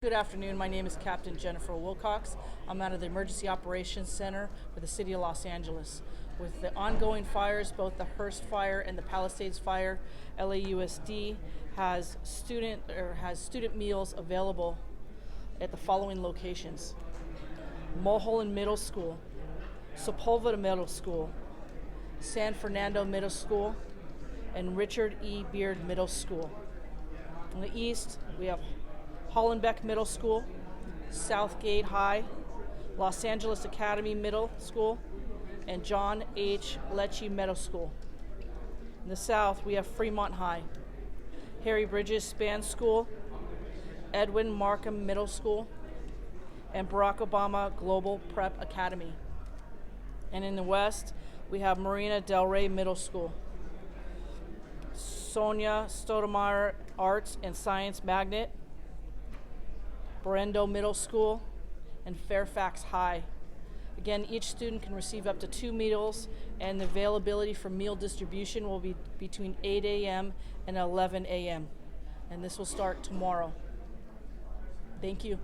Good afternoon. My name is Captain Jennifer Wilcox. I'm out of the Emergency Operations Center for the City of Los Angeles. With the ongoing fires, both the Hearst fire and the Palisades fire, LAUSD has student meals available at the following locations: Mulholland Middle School, Sepulveda Middle School, San Fernando Middle School, and Richard E. Byrd Middle School. On the east, we have Hollenbeck Middle School, Southgate High, Los Angeles Academy Middle School, and John H. Liechty Middle School. In the south, we have Fremont High, Harry Bridges Span School, Edwin Markham Middle School, and Barack Obama Global Prep Academy. And in the west, we have Marina Del Rey Middle School, Sonia Sotomayor Arts and Science Magnet, Berendo Middle School, and Fairfax High. Again, each student can receive up to 2 meals, and the availability for meal distribution will be between 8 a.m. and 11 a.m. And this will start tomorrow. Thank you.